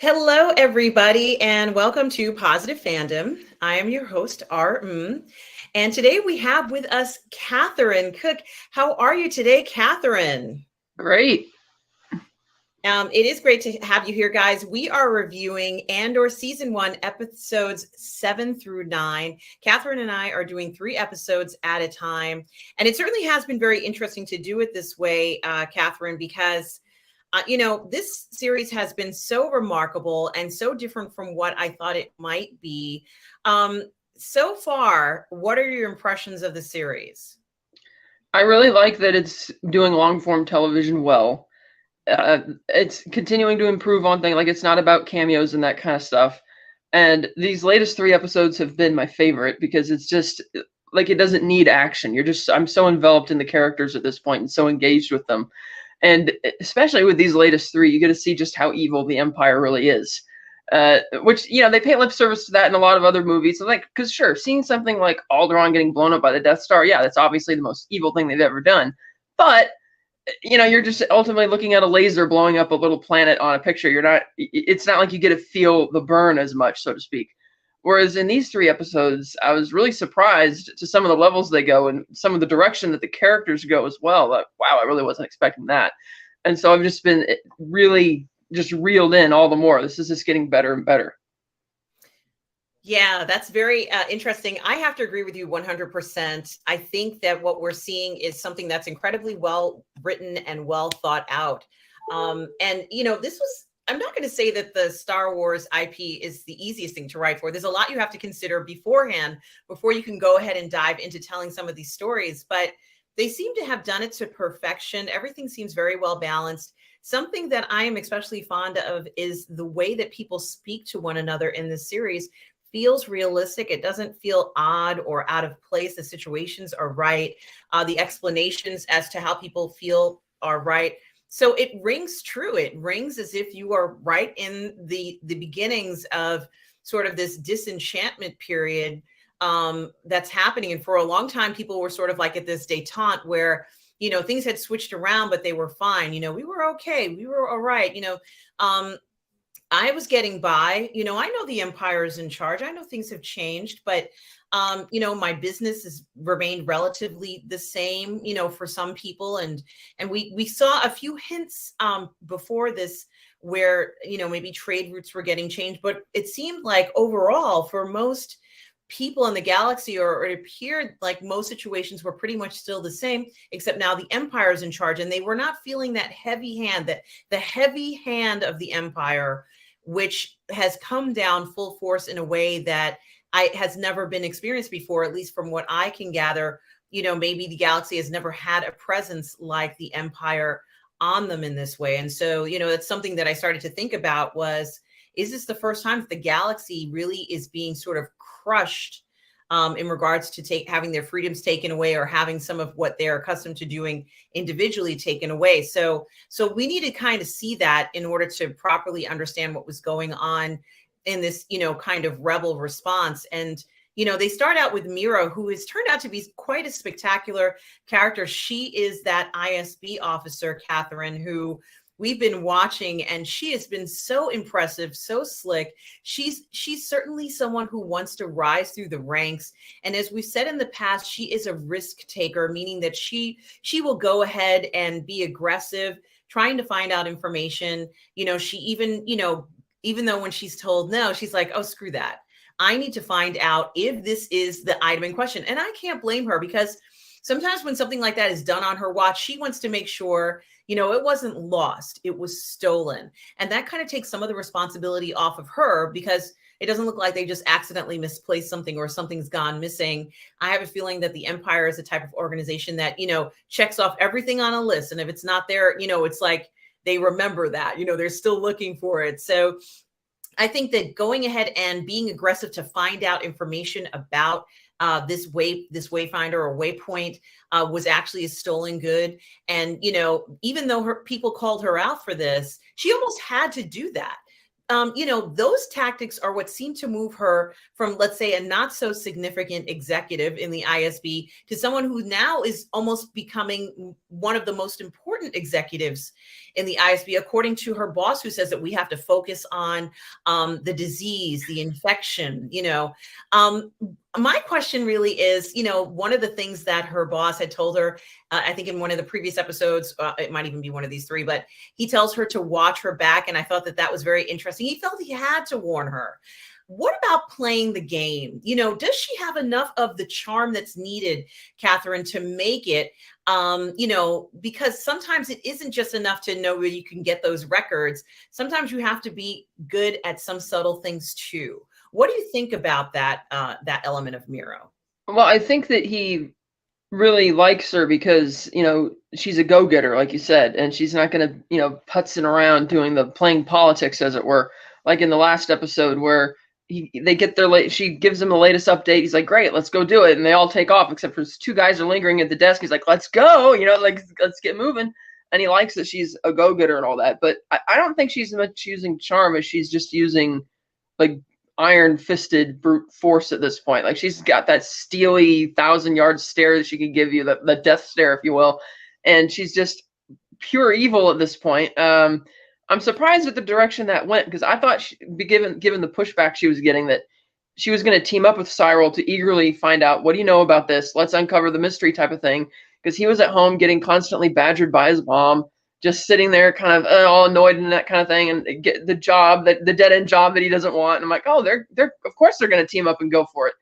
Hello, everybody, and welcome to Positive Fandom. I am your host, Rrr and today we have with us Catherine Cooke. How are you today, Catherine? Great. It is great to have you here, guys. We are reviewing Andor Season 1, Episodes 7 through 9. Catherine and I are doing 3 episodes at a time, and it certainly has been very interesting to do it this way, Catherine, because this series has been so remarkable and so different from what I thought it might be. So far, what are your impressions of the series? I really like that it's doing long form television well. It's continuing to improve on things, like it's not about cameos and that kind of stuff. And these latest 3 episodes have been my favorite because it's just like it doesn't need action. I'm so enveloped in the characters at this point and so engaged with them. And especially with these latest 3, you get to see just how evil the Empire really is. Which, they pay lip service to that in a lot of other movies. Like, because sure, seeing something like Alderaan getting blown up by the Death Star, yeah, that's obviously the most evil thing they've ever done. But you're just ultimately looking at a laser blowing up a little planet on a picture. It's not like you get to feel the burn as much, so to speak. Whereas in these 3 episodes, I was really surprised to some of the levels they go and some of the direction that the characters go as well. Like, wow, I really wasn't expecting that. And so I've just been really just reeled in all the more. This is just getting better and better. Yeah, that's very interesting. I have to agree with you 100%. I think that what we're seeing is something that's incredibly well written and well thought out. I'm not going to say that the Star Wars IP is the easiest thing to write for. There's a lot you have to consider beforehand before you can go ahead and dive into telling some of these stories. But they seem to have done it to perfection. Everything seems very well balanced. Something that I am especially fond of is the way that people speak to one another in this series feels realistic. It doesn't feel odd or out of place. The situations are right. The explanations as to how people feel are right. So it rings true. It rings as if you are right in the beginnings of sort of this disenchantment period that's happening. And for a long time, people were sort of like at this detente where, things had switched around, but they were fine. We were okay. We were all right. I was getting by. I know the Empire is in charge. I know things have changed, but my business has remained relatively the same, for some people. And we saw a few hints before this where, maybe trade routes were getting changed, but it seemed like overall for most people in the galaxy, or it appeared like most situations were pretty much still the same, except now the Empire is in charge, and they were not feeling that heavy hand, that the heavy hand of the Empire, which has come down full force in a way that has never been experienced before, at least from what I can gather. Maybe the galaxy has never had a presence like the Empire on them in this way. And so, that's something that I started to think about was, is this the first time that the galaxy really is being sort of crushed in regards to having their freedoms taken away, or having some of what they're accustomed to doing individually taken away? So we need to kind of see that in order to properly understand what was going on in this, kind of rebel response. And, they start out with Mira, who has turned out to be quite a spectacular character. She is that ISB officer, Catherine, who we've been watching, and she has been so impressive, so slick. She's certainly someone who wants to rise through the ranks. And as we've said in the past, she is a risk taker, meaning that she will go ahead and be aggressive, trying to find out information. She even though when she's told no, she's like, oh, screw that. I need to find out if this is the item in question. And I can't blame her, because sometimes when something like that is done on her watch, she wants to make sure, it wasn't lost, it was stolen. And that kind of takes some of the responsibility off of her, because it doesn't look like they just accidentally misplaced something or something's gone missing. I have a feeling that the Empire is the type of organization that, checks off everything on a list. And if it's not there, it's like they remember that, they're still looking for it. So I think that going ahead and being aggressive to find out information about this wayfinder or waypoint was actually a stolen good. And, even though people called her out for this, she almost had to do that. those tactics are what seem to move her from, let's say, a not so significant executive in the ISB to someone who now is almost becoming one of the most important executives in the ISB, according to her boss, who says that we have to focus on the disease, the infection. My question really is, one of the things that her boss had told her, I think in one of the previous episodes, it might even be one of these three, but he tells her to watch her back. And I thought that that was very interesting. He felt he had to warn her. What about playing the game? Does she have enough of the charm that's needed, Catherine, to make it? Because sometimes it isn't just enough to know where you can get those records. Sometimes you have to be good at some subtle things too. What do you think about that element of Miro? Well, I think that he really likes her because, she's a go-getter, like you said, and she's not going to, putzing around doing the playing politics, as it were, like in the last episode where they get she gives him the latest update. He's like, great, let's go do it. And they all take off, except for two guys are lingering at the desk. He's like, let's go, let's get moving. And he likes that she's a go-getter and all that. But I don't think she's much using charm as she's just using like iron-fisted brute force at this point. Like, she's got that steely 1,000-yard stare that she can give you, the death stare, if you will. And she's just pure evil at this point. I'm surprised at the direction that went, because I thought, given the pushback she was getting, that she was going to team up with Cyril to eagerly find out, what do you know about this? Let's uncover the mystery type of thing. Because he was at home getting constantly badgered by his mom, just sitting there kind of all annoyed and that kind of thing, and get the job, the dead-end job that he doesn't want. And I'm like, oh, they're of course they're going to team up and go for it.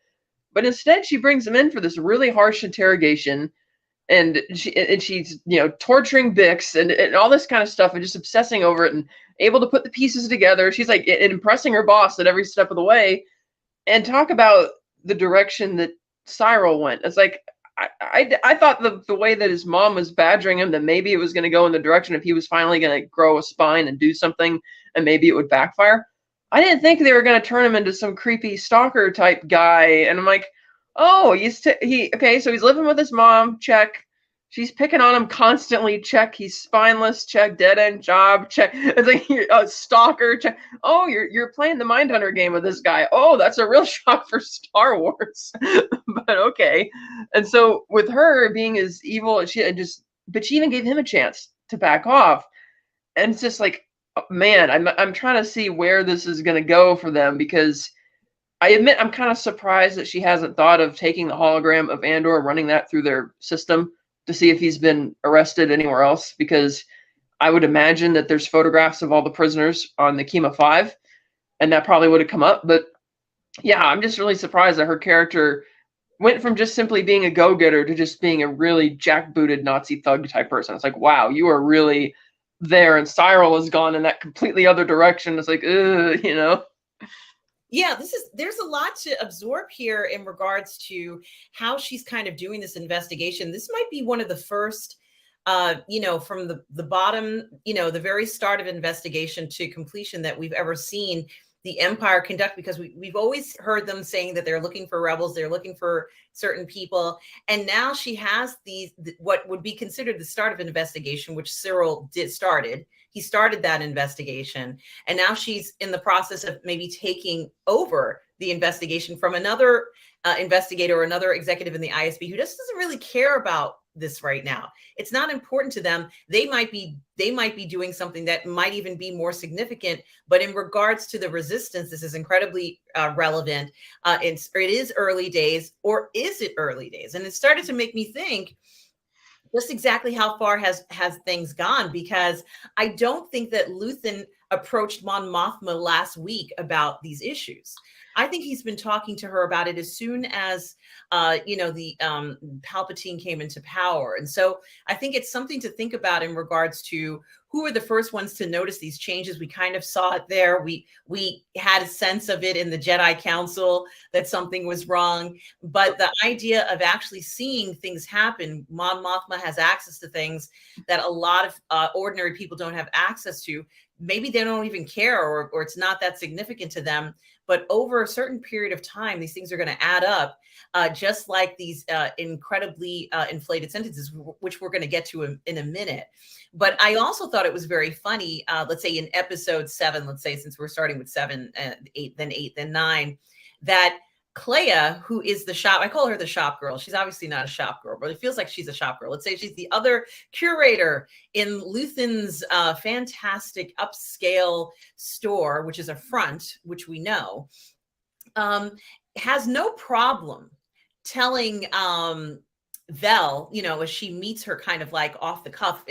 But instead, she brings him in for this really harsh interrogation. And she's torturing Bix and all this kind of stuff, and just obsessing over it and able to put the pieces together. She's like impressing her boss at every step of the way. And talk about the direction that Cyril went. It's like, I thought the way that his mom was badgering him, that maybe it was going to go in the direction if he was finally going to grow a spine and do something, and maybe it would backfire. I didn't think they were going to turn him into some creepy stalker type guy. And I'm like, oh, okay, so he's living with his mom, check. She's picking on him constantly, check. He's spineless, check. Dead end job, check. It's like, you're a stalker, check. Oh, you're playing the Mindhunter game with this guy. Oh, that's a real shock for Star Wars. But okay. And so with her being as evil as but she even gave him a chance to back off. And it's just like, man, I'm trying to see where this is going to go for them, because I admit I'm kind of surprised that she hasn't thought of taking the hologram of Andor, running that through their system to see if he's been arrested anywhere else, because I would imagine that there's photographs of all the prisoners on the Kima 5, and that probably would have come up. But yeah, I'm just really surprised that her character went from just simply being a go-getter to just being a really jackbooted Nazi thug type person. It's like, wow, you are really there, and Cyril has gone in that completely other direction. It's like, Yeah, there's a lot to absorb here in regards to how she's kind of doing this investigation. This might be one of the first, from the bottom, the very start of investigation to completion that we've ever seen the Empire conduct, because we've always heard them saying that they're looking for rebels, they're looking for certain people. And now she has what would be considered the start of an investigation, which Cyril started. He started that investigation. And now she's in the process of maybe taking over the investigation from another investigator or another executive in the ISB who just doesn't really care about this right now. It's not important to them. They might be doing something that might even be more significant. But in regards to the resistance, this is incredibly relevant. It is early days, or is it early days? And it started to make me think just exactly how far has things gone, because I don't think that Luthen approached Mon Mothma last week about these issues. I think he's been talking to her about it as soon as, Palpatine came into power. And so I think it's something to think about in regards to who were the first ones to notice these changes. We kind of saw it there. We had a sense of it in the Jedi Council that something was wrong. But the idea of actually seeing things happen, Mon Mothma has access to things that a lot of ordinary people don't have access to. Maybe they don't even care, or it's not that significant to them. but over a certain period of time, these things are going to add up, just like these incredibly inflated sentences, which we're going to get to in a minute. But I also thought it was very funny, let's say in episode 7, let's say, since we're starting with 7, 8, then 9, that Clea, who is the shop, I call her the shop girl. She's obviously not a shop girl, but it feels like she's a shop girl. Let's say she's the other curator in Luthen's fantastic upscale store, which is a front, which we know, has no problem telling Vel, as she meets her kind of like off the cuff,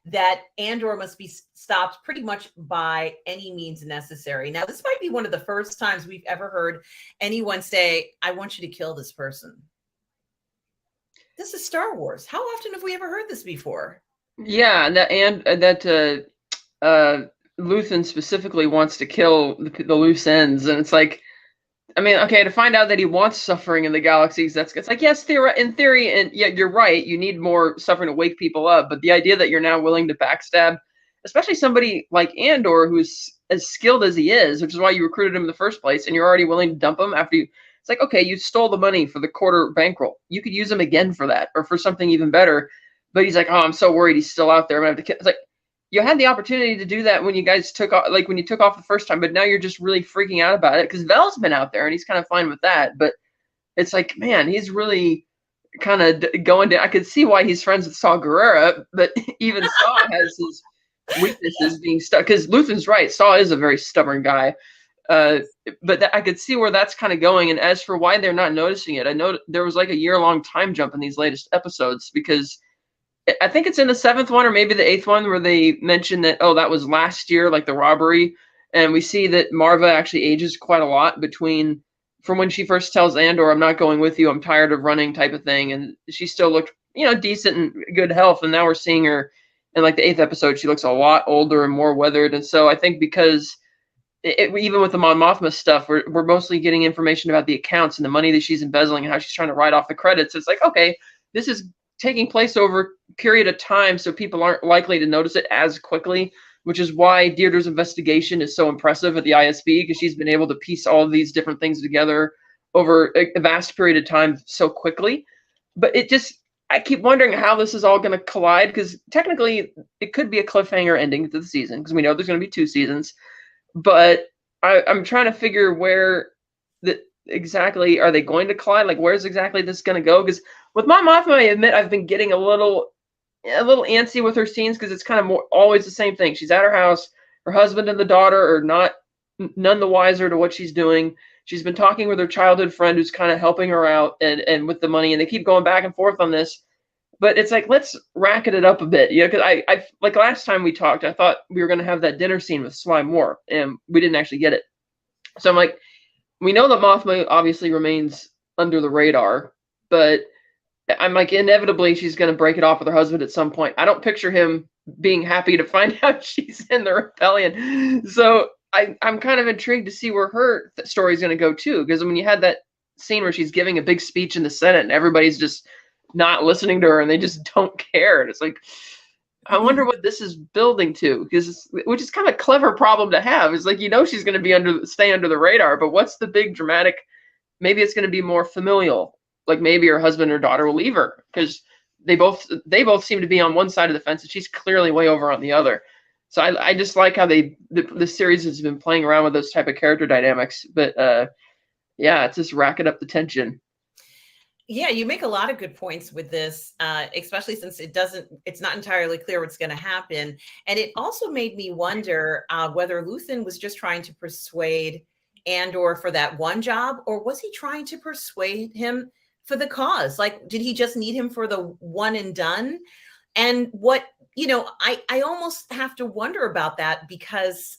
that Andor must be stopped pretty much by any means necessary. Now, this might be one of the first times we've ever heard anyone say, I want you to kill this person. This is Star Wars. How often have we ever heard this before? Yeah, that Luthen specifically wants to kill the loose ends, and it's like, I mean, okay, to find out that he wants suffering in the galaxies, it's like, yes, in theory, and yeah, you're right, you need more suffering to wake people up, but the idea that you're now willing to backstab, especially somebody like Andor, who's as skilled as he is, which is why you recruited him in the first place, and you're already willing to dump him after it's like, okay, you stole the money for the quarter bankroll. You could use him again for that, or for something even better, but he's like, oh, I'm so worried he's still out there, I'm gonna have to kill. It's like, you had the opportunity to do that when you guys took off, like when you took off the first time, but now you're just really freaking out about it because Vel's been out there and he's kind of fine with that. But it's like, man, he's really kind of going down. I could see why he's friends with Saw Gerrera, but even Saw has his weaknesses being stuck. Because Luthen's right, Saw is a very stubborn guy. But I could see where that's kind of going. And as for why they're not noticing it, I know there was like a year-long time jump in these latest episodes because I think it's in the 7th one or maybe the 8th one where they mention that, oh, that was last year, like the robbery. And we see that Marva actually ages quite a lot from when she first tells Andor, I'm not going with you, I'm tired of running type of thing. And she still looked, decent and good health. And now we're seeing her in like the 8th episode, she looks a lot older and more weathered. And so I think because even with the Mon Mothma stuff, we're mostly getting information about the accounts and the money that she's embezzling and how she's trying to write off the credits. It's like, okay, this is taking place over a period of time, so people aren't likely to notice it as quickly, which is why Deirdre's investigation is so impressive at the ISB, because she's been able to piece all of these different things together over a vast period of time so quickly. But I keep wondering how this is all going to collide, because technically it could be a cliffhanger ending to the season, because we know there's going to be 2 seasons. But I'm trying to figure where exactly are they going to collide? Like, where's exactly this going to go? Because with Mon Mothma, I admit I've been getting a little antsy with her scenes because it's kind of always the same thing. She's at her house, her husband and the daughter are none the wiser to what she's doing. She's been talking with her childhood friend who's kind of helping her out and with the money, and they keep going back and forth on this. But it's like, let's racket it up a bit, because I like last time we talked, I thought we were going to have that dinner scene with Sly Moore, and we didn't actually get it. So I'm like, we know that Mothma obviously remains under the radar, but I'm like, inevitably she's going to break it off with her husband at some point. I don't picture him being happy to find out she's in the rebellion. So I'm kind of intrigued to see where her story is going to go too. Because when you had that scene where she's giving a big speech in the Senate and everybody's just not listening to her and they just don't care. And it's like, I wonder what this is building to, which is kind of a clever problem to have. It's like, she's going to stay under the radar, but what's the big dramatic? Maybe it's going to be more familial. Like maybe her husband or daughter will leave her because they both seem to be on one side of the fence and she's clearly way over on the other. So I just like how the series has been playing around with those type of character dynamics. But yeah, it's just racking up the tension. Yeah, you make a lot of good points with this, especially since it's not entirely clear what's going to happen. And it also made me wonder whether Luthen was just trying to persuade Andor for that one job, or was he trying to persuade him for the cause? Like, did he just need him for the one and done? And I almost have to wonder about that because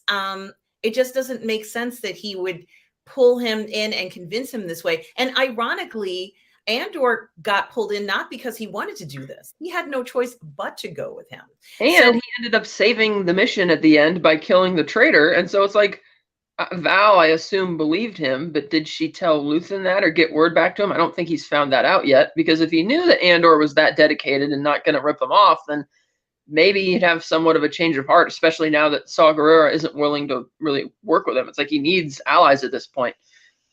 it just doesn't make sense that he would pull him in and convince him this way. And ironically, Andor got pulled in not because he wanted to do this. He had no choice but to go with him. And he ended up saving the mission at the end by killing the traitor. And so it's like, Val, I assume, believed him, but did she tell Luthen that or get word back to him? I don't think he's found that out yet, because if he knew that Andor was that dedicated and not going to rip him off, then maybe he'd have somewhat of a change of heart, especially now that Saw Gerrera isn't willing to really work with him. It's like he needs allies at this point,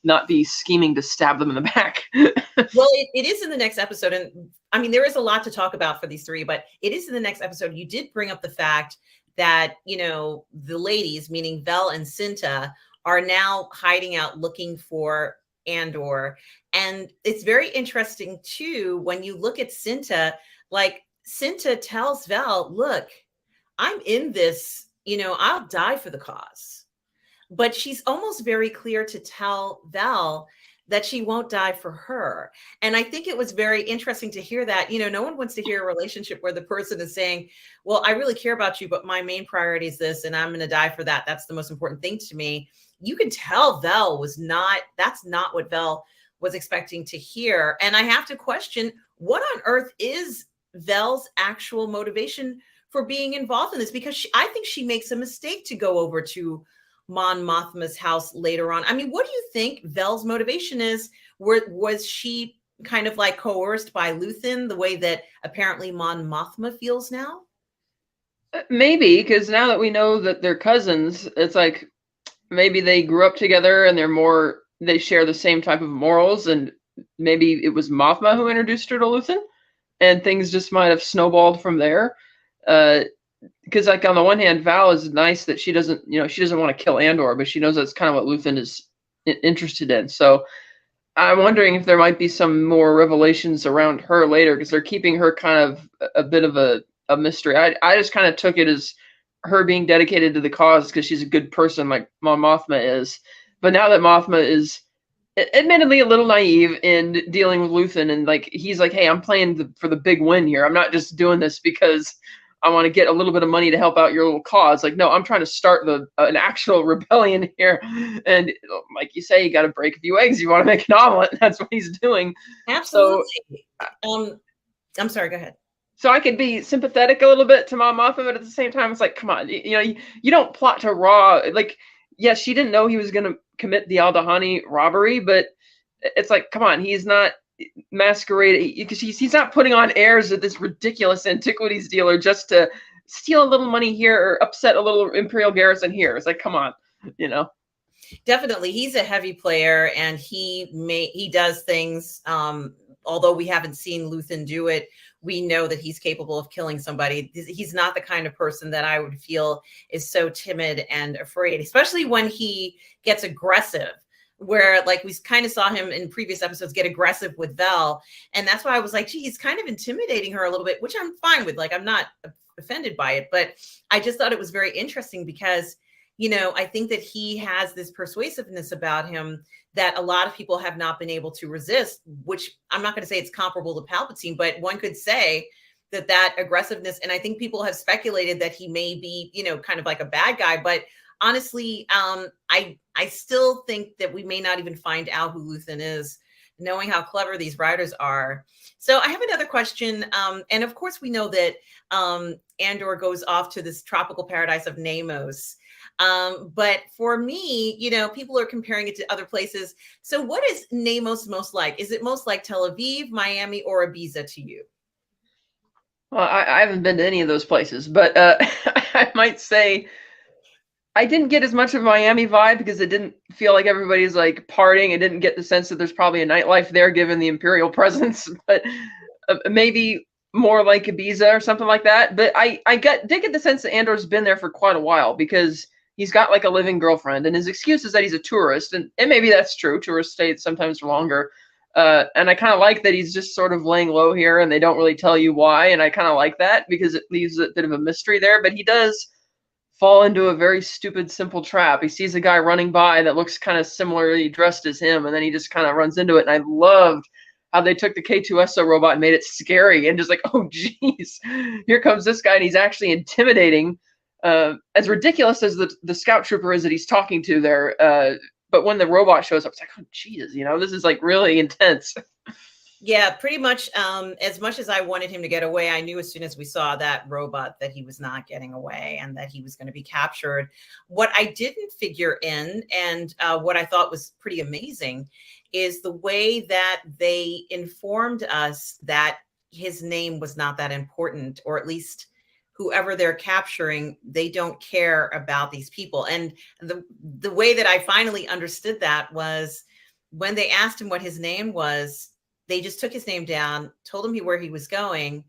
not be scheming to stab them in the back. Well, it is in the next episode. And I mean, there is a lot to talk about for these three, but it is in the next episode. You did bring up the fact that, you know, the ladies, meaning Vel and Cinta, are now hiding out looking for Andor. And it's very interesting, too, when you look at Cinta, like Cinta tells Vel, look, I'm in this, you know, I'll die for the cause. But she's almost very clear to tell Vel that she won't die for her. And I think it was very interesting to hear that. You know, no one wants to hear a relationship where the person is saying, well, I really care about you, but my main priority is this, and I'm going to die for that. That's the most important thing to me. You can tell Vel was not, that's not what Vel was expecting to hear. And I have to question, what on earth is Vel's actual motivation for being involved in this? Because I think she makes a mistake to go over to Mon Mothma's house later on. I mean, what do you think Vel's motivation is? Was she kind of like coerced by Luthen the way that apparently Mon Mothma feels now? Maybe, because now that we know that they're cousins, it's like maybe they grew up together and they share the same type of morals, and maybe it was Mothma who introduced her to Luthen, and things just might have snowballed from there. Because like on the one hand, Val is nice that she doesn't want to kill Andor, but she knows that's kind of what Luthen is interested in. So I'm wondering if there might be some more revelations around her later, because they're keeping her kind of a bit of a mystery. I just kind of took it as her being dedicated to the cause because she's a good person like Mon Mothma is. But now that Mothma is admittedly a little naive in dealing with Luthen, and like he's like, hey, I'm playing for the big win here. I'm not just doing this because I want to get a little bit of money to help out your little cause. Like, no, I'm trying to start an actual rebellion here. And like you say, you got to break a few eggs. You want to make an omelet. And that's what he's doing. Absolutely. So, I'm sorry, go ahead. So I could be sympathetic a little bit to Mon Mothma, but at the same time, it's like, come on, you don't plot to Raw. Like, yes, she didn't know he was going to commit the Aldahani robbery, but it's like, come on, he's not masquerading, because he's not putting on airs of this ridiculous antiquities dealer just to steal a little money here or upset a little Imperial garrison here. It's like, come on, Definitely, he's a heavy player, and he does things. Although we haven't seen Luthen do it, we know that he's capable of killing somebody. He's not the kind of person that I would feel is so timid and afraid, especially when he gets aggressive, where like we kind of saw him in previous episodes get aggressive with Vel. And that's why I was like, gee, he's kind of intimidating her a little bit, which I'm fine with. Like, I'm not offended by it, but I just thought it was very interesting because, I think that he has this persuasiveness about him that a lot of people have not been able to resist, which I'm not going to say it's comparable to Palpatine, but one could say that aggressiveness. And I think people have speculated that he may be, kind of like a bad guy, but honestly, I still think that we may not even find out who Luthen is, knowing how clever these writers are. So I have another question. And of course, we know that Andor goes off to this tropical paradise of Namos. But for me, people are comparing it to other places. So what is Namos most like? Is it most like Tel Aviv, Miami, or Ibiza to you? Well, I haven't been to any of those places, but I might say I didn't get as much of a Miami vibe because it didn't feel like everybody's like partying. I didn't get the sense that there's probably a nightlife there given the Imperial presence, but maybe more like Ibiza or something like that. But I did get the sense that Andor's been there for quite a while because he's got like a living girlfriend, and his excuse is that he's a tourist, and maybe that's true. Tourists stay sometimes longer. And I kind of like that he's just sort of laying low here, and they don't really tell you why. And I kind of like that because it leaves a bit of a mystery there. But he does fall into a very stupid, simple trap. He sees a guy running by that looks kind of similarly dressed as him, and then he just kind of runs into it. And I loved how they took the K2SO robot and made it scary and just like, oh, geez, here comes this guy, and he's actually intimidating. As ridiculous as the scout trooper is that he's talking to there, but when the robot shows up, it's like, oh, Jesus, this is like really intense. Yeah, pretty much. As much as I wanted him to get away, I knew as soon as we saw that robot that he was not getting away and that he was going to be captured. What I didn't figure in, and what I thought was pretty amazing, is the way that they informed us that his name was not that important, or at least whoever they're capturing, they don't care about these people. And the way that I finally understood that was when they asked him what his name was, they just took his name down, told him where he was going,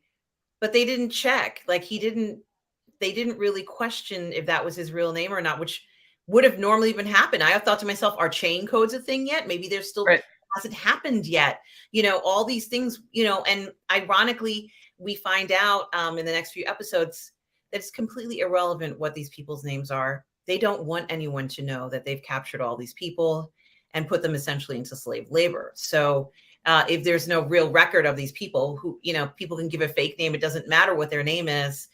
but they didn't check. Like they didn't really question if that was his real name or not, which would have normally been happened. I have thought to myself, are chain codes a thing yet? Maybe there's still Right. hasn't happened yet. You know, all these things, you know, and ironically, we find out in the next few episodes that it's completely irrelevant what these people's names are. They don't want anyone to know that they've captured all these people and put them essentially into slave labor. So if there's no real record of these people who, you know, people can give a fake name. It doesn't matter what their name is.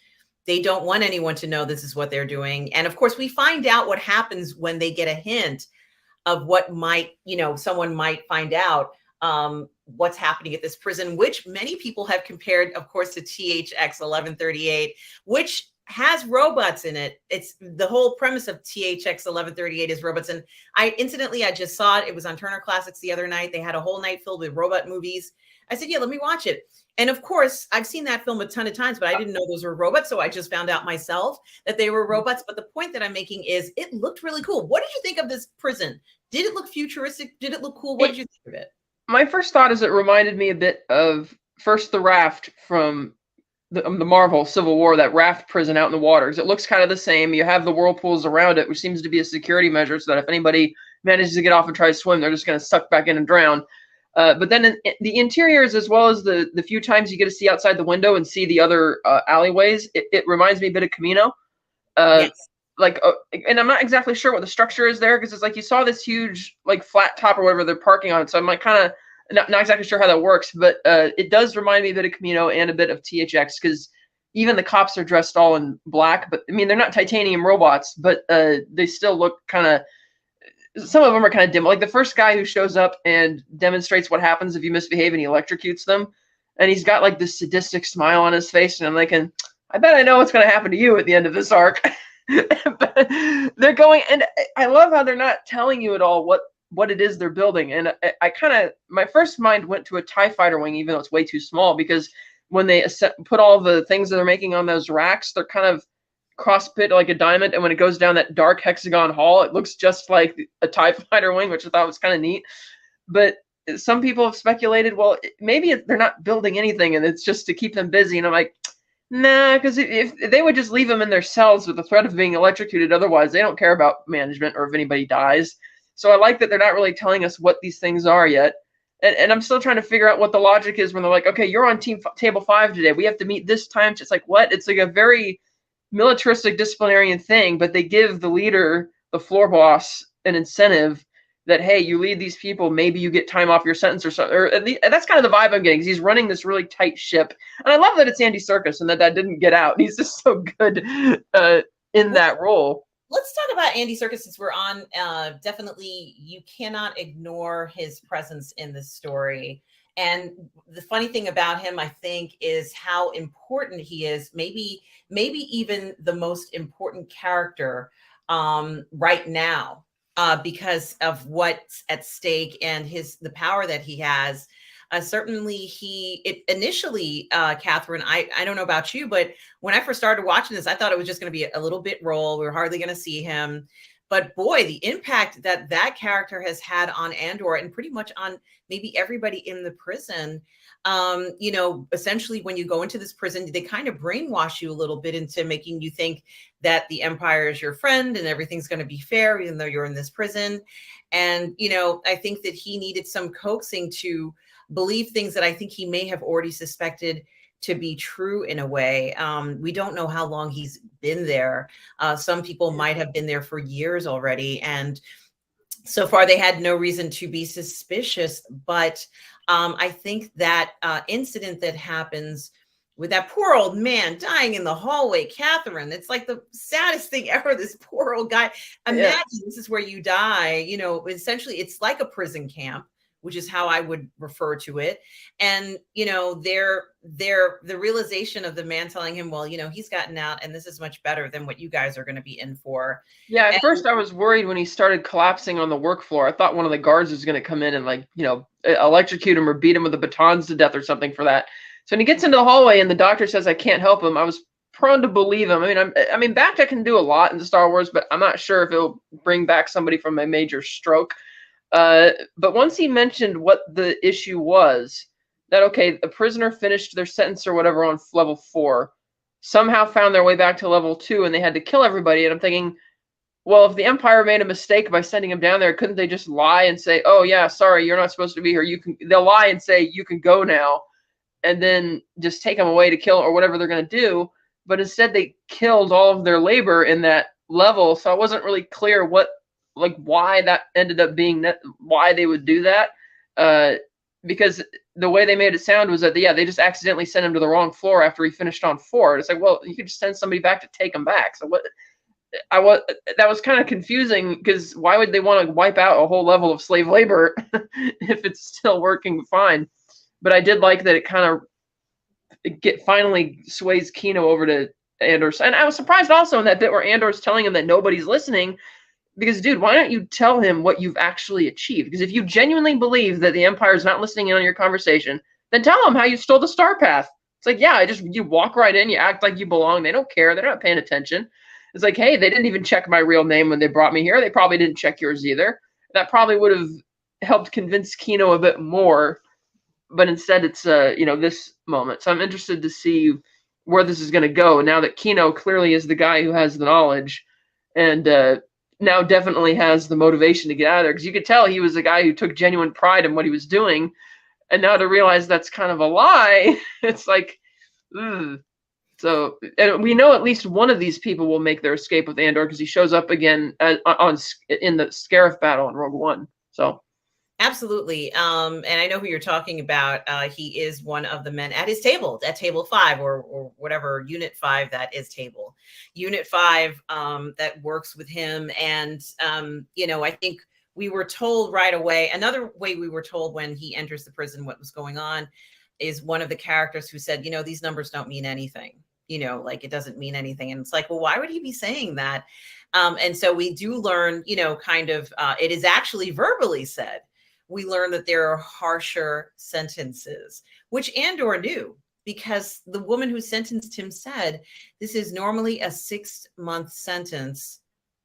They don't want anyone to know this is what they're doing. And of course, we find out what happens when they get a hint of what might, you know, someone might find out what's happening at this prison, which many people have compared, of course, to THX 1138, which has robots in it. It's the whole premise of THX 1138 is robots. And I just saw it. It was on Turner Classics the other night. They had a whole night filled with robot movies. I said, yeah, let me watch it. And of course, I've seen that film a ton of times, but I didn't know those were robots. So I just found out myself that they were robots. But the point that I'm making is it looked really cool. What did you think of this prison? Did it look futuristic? Did it look cool? What did you think of it? My first thought is it reminded me a bit of first the raft from the Marvel Civil War, that raft prison out in the waters. It looks kind of the same. You have the whirlpools around it, which seems to be a security measure so that if anybody manages to get off and try to swim, they're just going to suck back in and drown. But then the interiors, as well as the few times you get to see outside the window and see the other alleyways, it reminds me a bit of Camino. Yes. Like, and I'm not exactly sure what the structure is there, because it's like you saw this huge like flat top or whatever they're parking on. So I'm like kind of not exactly sure how that works, but it does remind me a bit of Camino and a bit of THX, because even the cops are dressed all in black. But I mean, they're not titanium robots, but they still look kind of. Some of them are kind of dim. Like the first guy who shows up and demonstrates what happens if you misbehave and he electrocutes them, and he's got like this sadistic smile on his face, and I'm like, I bet I know what's going to happen to you at the end of this arc. But they're going, and I love how they're not telling you at all what it is they're building. And I kind of, my first mind went to a TIE fighter wing, even though it's way too small, because when they put all the things that they're making on those racks, they're kind of cross-pit like a diamond, and when it goes down that dark hexagon hall, it looks just like a TIE fighter wing, which I thought was kind of neat. But some people have speculated, well, maybe they're not building anything and it's just to keep them busy. And I'm like, nah, because if they would just leave them in their cells with the threat of being electrocuted, otherwise they don't care about management or if anybody dies. So I like that they're not really telling us what these things are yet. And I'm still trying to figure out what the logic is when they're like, okay, you're on table 5 today. We have to meet this time. It's like, what? It's like a very militaristic disciplinarian thing, but they give the leader, the floor boss, an incentive that, hey, you lead these people, maybe you get time off your sentence or something. Or that's kind of the vibe I'm getting, because he's running this really tight ship. And I love that it's Andy Serkis and that didn't get out. He's just so good in that role. Let's talk about Andy Serkis since we're on. Definitely, you cannot ignore his presence in this story. And the funny thing about him, I think, is how important he is. Maybe even the most important character right now, because of what's at stake and the power that he has. Certainly, initially, Catherine, I don't know about you, but when I first started watching this, I thought it was just going to be a little bit role. We were hardly going to see him. But boy, the impact that character has had on Andor and pretty much on maybe everybody in the prison. You know, essentially, when you go into this prison, they kind of brainwash you a little bit into making you think that the Empire is your friend and everything's going to be fair, even though you're in this prison. And, you know, I think that he needed some coaxing to believe things that I think he may have already suspected to be true in a way. We don't know how long he's been there. Some people might have been there for years already. And so far they had no reason to be suspicious. But I think that incident that happens with that poor old man dying in the hallway, Catherine, it's like the saddest thing ever. This poor old guy. Imagine this is where you die. You know, essentially it's like a prison camp, which is how I would refer to it. And, you know, the realization of the man telling him, well, you know, he's gotten out and this is much better than what you guys are going to be in for. Yeah, at first I was worried when he started collapsing on the work floor. I thought one of the guards was going to come in and, like, you know, electrocute him or beat him with the batons to death or something for that. So when he gets into the hallway and the doctor says, I can't help him, I was prone to believe him. I mean, Bacta can do a lot in Star Wars, but I'm not sure if it'll bring back somebody from a major stroke. But once he mentioned what the issue was, that okay, a prisoner finished their sentence or whatever on level 4, somehow found their way back to level 2, and they had to kill everybody. And I'm thinking, well, if the Empire made a mistake by sending him down there, couldn't they just lie and say, "Oh yeah, sorry, you're not supposed to be here. They'll lie and say you can go now," and then just take him away to kill or whatever they're going to do. But instead, they killed all of their labor in that level. So I wasn't really clear why that ended up being why they would do that. Because the way they made it sound was that they just accidentally sent him to the wrong floor after he finished on 4. It's like, well, you could just send somebody back to take him back. So that was kind of confusing, because why would they want to wipe out a whole level of slave labor if it's still working fine? But I did like that it kind of finally sways Kino over to Andor. And I was surprised also in that bit where Andor's telling him that nobody's listening, because, dude, why don't you tell him what you've actually achieved? Because if you genuinely believe that the Empire is not listening in on your conversation, then tell them how you stole the Star Path. It's like, yeah, you walk right in, you act like you belong. They don't care. They're not paying attention. It's like, hey, they didn't even check my real name when they brought me here. They probably didn't check yours either. That probably would have helped convince Kino a bit more. But instead, it's this moment. So I'm interested to see where this is going to go now that Kino clearly is the guy who has the knowledge, and now definitely has the motivation to get out of there. Because you could tell he was a guy who took genuine pride in what he was doing, and now to realize that's kind of a lie, it's like, ugh. So, and we know at least one of these people will make their escape with Andor, because he shows up again in the Scarif battle in Rogue One. So. Absolutely. And I know who you're talking about. He is one of the men at his table, at table 5 or whatever, unit 5 that is table. Unit 5 that works with him. And, I think we were told right away, another way we were told when he enters the prison what was going on is one of the characters who said, these numbers don't mean anything. It doesn't mean anything. And it's like, well, why would he be saying that? And so we do learn, it is actually verbally said. We learn that there are harsher sentences, which Andor knew, because the woman who sentenced him said, this is normally a 6-month sentence,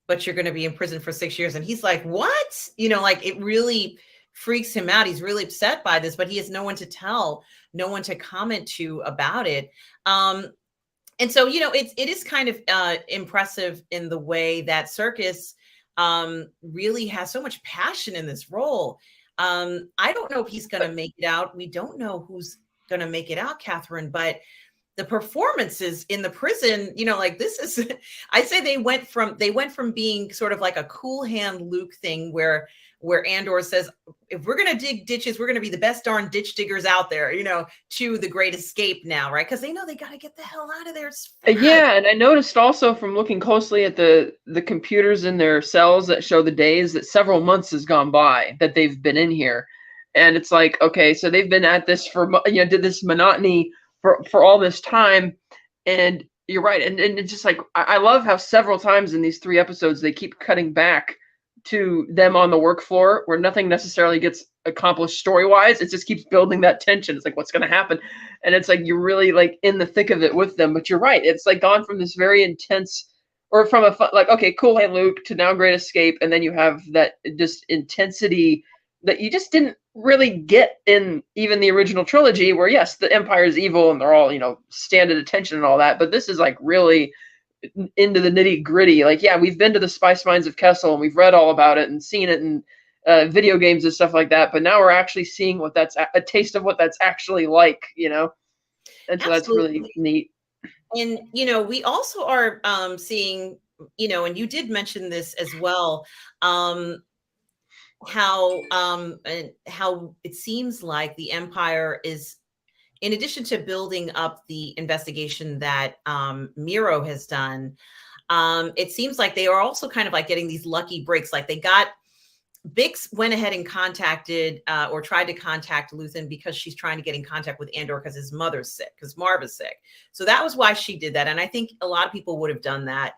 but you're going to be in prison for 6 years. And he's like, what? It really freaks him out. He's really upset by this, but he has no one to tell, no one to comment to about it. And so, it is kind of impressive in the way that Serkis really has so much passion in this role. I don't know if he's going to make it out. We don't know who's going to make it out, Catherine, but the performances in the prison, this is, I say they went from being sort of like a cool hand Luke thing where Andor says, if we're going to dig ditches, we're going to be the best darn ditch diggers out there, to the great escape now, right? Because they know they got to get the hell out of there. Yeah, and I noticed also from looking closely at the computers in their cells that show the days that several months has gone by that they've been in here. And it's like, okay, so they've been at this for, did this monotony for all this time. And you're right. And it's just like, I love how several times in these 3 episodes, they keep cutting back to them on the work floor where nothing necessarily gets accomplished story-wise. It just keeps building that tension. It's like, what's going to happen? And it's like, you're really like in the thick of it with them. But you're right. It's like gone from this very intense, or from a like, okay, cool, hey Luke, to now great escape. And then you have that just intensity that you just didn't really get in even the original trilogy, where yes, the Empire is evil and they're all, stand at attention and all that. But this is like really into the nitty gritty. Like, yeah, we've been to the spice mines of Kessel and we've read all about it and seen it in video games and stuff like that. But now we're actually seeing what that's a taste of what that's actually like, And so Absolutely. That's really neat. And, we also are seeing, and you did mention this as well, how it seems like the Empire is, in addition to building up the investigation that Miro has done, it seems like they are also kind of like getting these lucky breaks. Like Bix went ahead and contacted or tried to contact Luthen because she's trying to get in contact with Andor because his mother's sick, because Marv is sick. So that was why she did that. And I think a lot of people would have done that.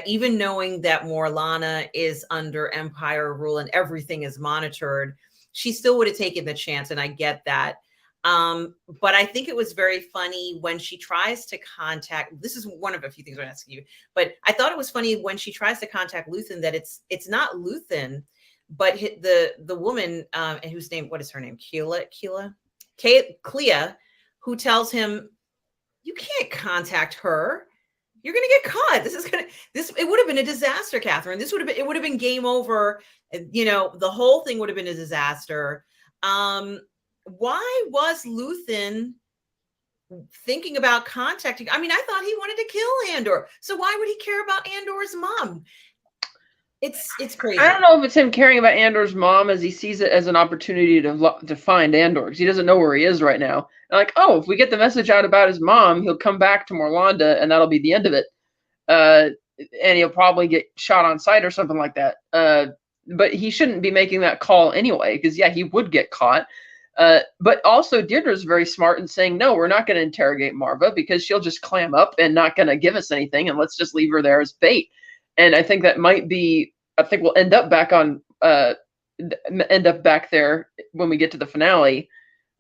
Even knowing that Morlana is under Empire rule and everything is monitored, she still would have taken the chance. And I get that. But I think it was very funny when she tries to contact, this is one of a few things I'm asking you, but I thought it was funny when she tries to contact Luthen that it's not Luthen, but the woman, whose name, what is her name? Clea, who tells him, you can't contact her. You're gonna get caught. It would have been a disaster, Catherine. It would have been game over. The whole thing would have been a disaster. Why was Luthen thinking about contacting? I mean, I thought he wanted to kill Andor. So why would he care about Andor's mom? It's crazy. I don't know if it's him caring about Andor's mom as he sees it as an opportunity to find Andor, because he doesn't know where he is right now. And like, oh, if we get the message out about his mom, he'll come back to Morlanda, and that'll be the end of it. And he'll probably get shot on sight or something like that. But he shouldn't be making that call anyway, because yeah, he would get caught. But also Deirdre's very smart in saying, no, we're not going to interrogate Marva because she'll just clam up and not going to give us anything, and let's just leave her there as bait. And I think that might be, I think we'll end up back there when we get to the finale,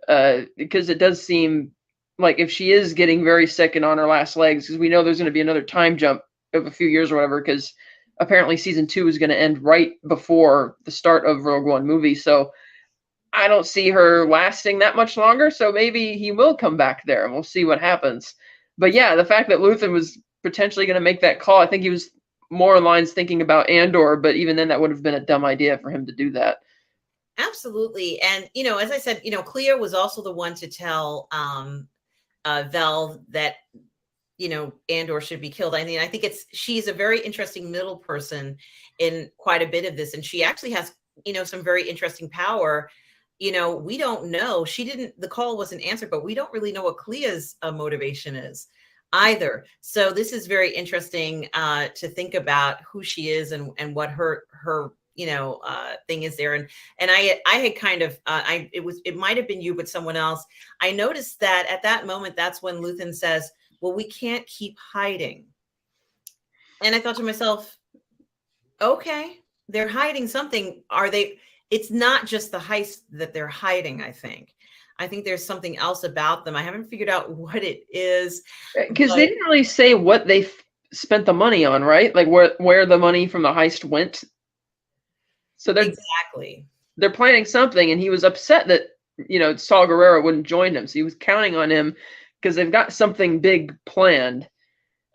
because it does seem like if she is getting very sick and on her last legs, because we know there's going to be another time jump of a few years or whatever, because apparently season 2 is going to end right before the start of Rogue One movie. So I don't see her lasting that much longer. So maybe he will come back there and we'll see what happens. But yeah, the fact that Luthen was potentially going to make that call, I think he was more in lines thinking about Andor, but even then that would have been a dumb idea for him to do that. Absolutely. And, as I said, Clea was also the one to tell Vel that, Andor should be killed. I mean, I think she's a very interesting middle person in quite a bit of this. And she actually has, some very interesting power. We don't know. The call wasn't answered, but we don't really know what Clea's motivation is either. So this is very interesting to think about who she is and what her thing is there. And I had kind of, it might've been you, but someone else. I noticed that at that moment, that's when Luthen says, well, we can't keep hiding. And I thought to myself, okay, they're hiding something. It's not just the heist that they're hiding. I think there's something else about them. I haven't figured out what it is. Because they didn't really say what they spent the money on, right? Like where the money from the heist went. So they're planning something, and he was upset that Saul Guerrero wouldn't join him. So he was counting on him because they've got something big planned.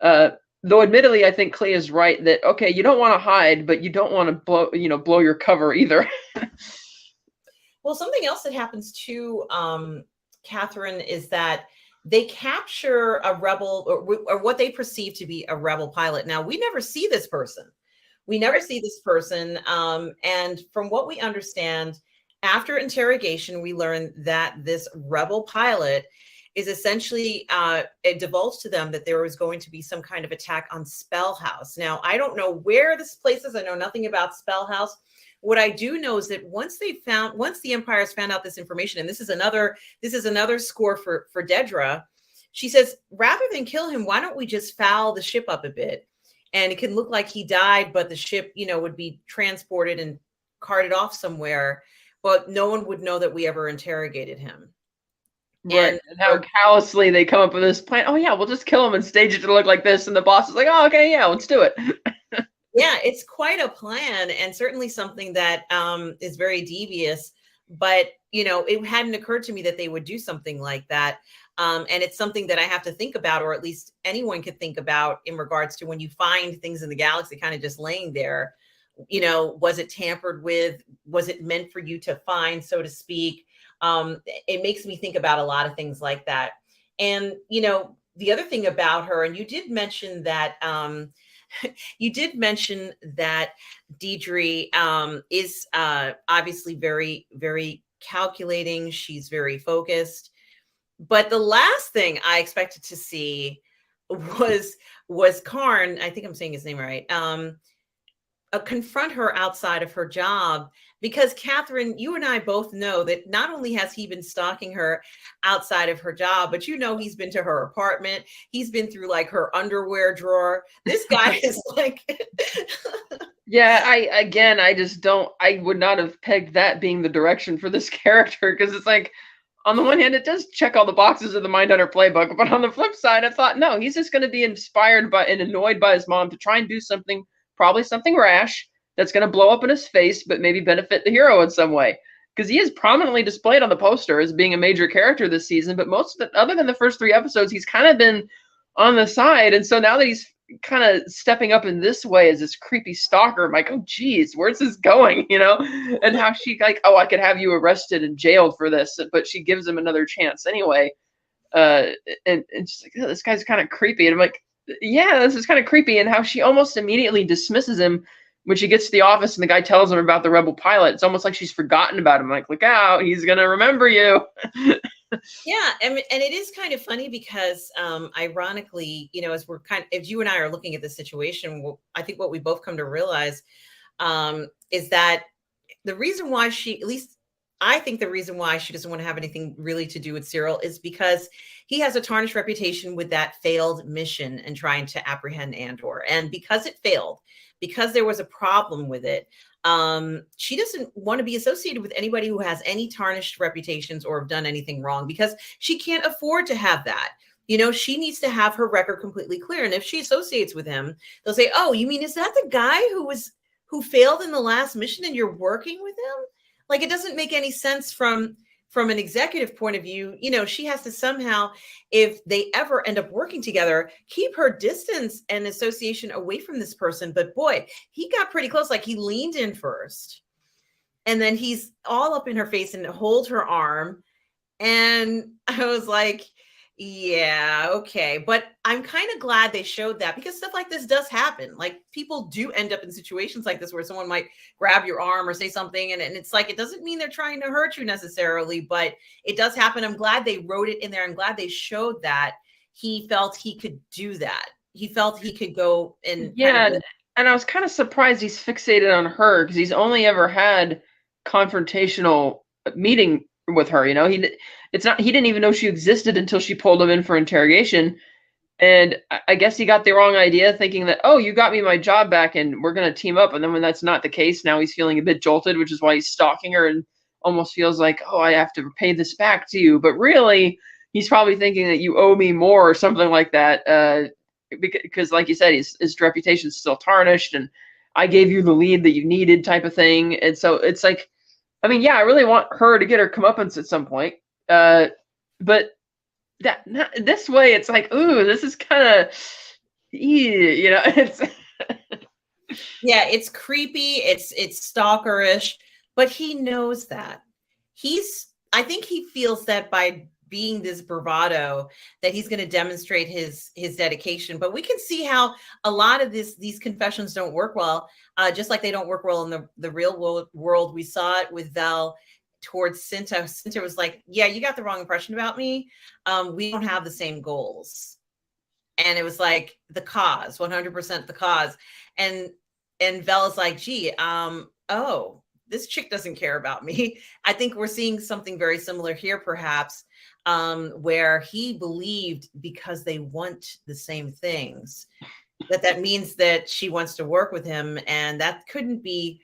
Though admittedly, I think Clea is right that okay, you don't want to hide, but you don't want to blow your cover either. Well, something else that happens to Catherine is that they capture a rebel or what they perceive to be a rebel pilot. Now, we never see this person. And from what we understand, after interrogation, we learn that this rebel pilot is essentially, it divulged to them that there was going to be some kind of attack on Spellhouse. Now, I don't know where this place is. I know nothing about Spellhouse. What I do know is that once the Empires found out this information, and this is another score for Dedra, she says, rather than kill him, why don't we just foul the ship up a bit? And it can look like he died, but the ship, would be transported and carted off somewhere, but no one would know that we ever interrogated him. Right. And how callously they come up with this plan. Oh yeah, we'll just kill him and stage it to look like this. And the boss is like, oh, okay, yeah, let's do it. Yeah, it's quite a plan, and certainly something that is very devious. But it hadn't occurred to me that they would do something like that. And it's something that I have to think about, or at least anyone could think about in regards to when you find things in the galaxy kind of just laying there. Was it tampered with? Was it meant for you to find, so to speak? It makes me think about a lot of things like that. And, the other thing about her, and you did mention that Deidre is obviously very, very calculating. She's very focused. But the last thing I expected to see was Karn, I think I'm saying his name right, confront her outside of her job, because Catherine, you and I both know that not only has he been stalking her outside of her job, but he's been to her apartment. He's been through like her underwear drawer. This guy is like, yeah, I would not have pegged that being the direction for this character, because it's like, on the one hand, it does check all the boxes of the Mindhunter playbook, but on the flip side, I thought, no, he's just going to be inspired by and annoyed by his mom to try and do something, probably something rash, that's going to blow up in his face, but maybe benefit the hero in some way. Because he is prominently displayed on the poster as being a major character this season, but most of the, other than the first 3 episodes, he's kind of been on the side. And so now that he's kind of stepping up in this way as this creepy stalker, I'm like, oh geez, where's this going? You know? And how she like, oh, I could have you arrested and jailed for this, but she gives him another chance anyway. And she's like, oh, this guy's kind of creepy. And I'm like, yeah, this is kind of creepy. And how she almost immediately dismisses him when she gets to the office and the guy tells him about the rebel pilot. It's almost like she's forgotten about him. Like, look out, he's gonna remember you. Yeah, and it is kind of funny because, ironically, you know, as if you and I are looking at this situation, I think what we both come to realize is that the reason why at least I think the reason why she doesn't want to have anything really to do with Cyril is because he has a tarnished reputation with that failed mission and trying to apprehend Andor. And because it failed, because there was a problem with it, she doesn't want to be associated with anybody who has any tarnished reputations or have done anything wrong, because she can't afford to have that. You know, she needs to have her record completely clear. And if she associates with him, they'll say, oh, you mean, is that the guy who failed in the last mission and you're working with him? Like, it doesn't make any sense from an executive point of view. You know, she has to somehow, if they ever end up working together, keep her distance and association away from this person. But boy, he got pretty close. Like, he leaned in first and then he's all up in her face and hold her arm. And I was like, yeah, okay. But I'm kind of glad they showed that, because stuff like this does happen. Like, people do end up in situations like this where someone might grab your arm or say something. And it's like, it doesn't mean they're trying to hurt you necessarily, but it does happen. I'm glad they wrote it in there. I'm glad they showed that he felt he could do that. He felt he could go and yeah. And I was kind of surprised he's fixated on her, because he's only ever had confrontational meeting with her. You know, he didn't even know she existed until she pulled him in for interrogation. And I guess he got the wrong idea, thinking that, oh, you got me my job back and we're going to team up. And then when that's not the case, now he's feeling a bit jolted, which is why he's stalking her and almost feels like, oh, I have to pay this back to you. But really, he's probably thinking that you owe me more or something like that. Because like you said, his reputation's still tarnished and I gave you the lead that you needed, type of thing. And so it's like, I mean, yeah, I really want her to get her comeuppance at some point. But this way, it's like, ooh, this is kind of, you know, it's. Yeah, it's creepy. It's stalkerish, but he knows that. I think he feels that by being this bravado, that he's going to demonstrate his dedication. But we can see how a lot of these confessions don't work well, just like they don't work well in the real world. We saw it with Vel towards Cinta. Cinta was like, yeah, you got the wrong impression about me. We don't have the same goals. And it was like the cause, 100% the cause. And Vel is like, gee, oh, this chick doesn't care about me. I think we're seeing something very similar here, perhaps, where he believed because they want the same things, that means that she wants to work with him. And that couldn't be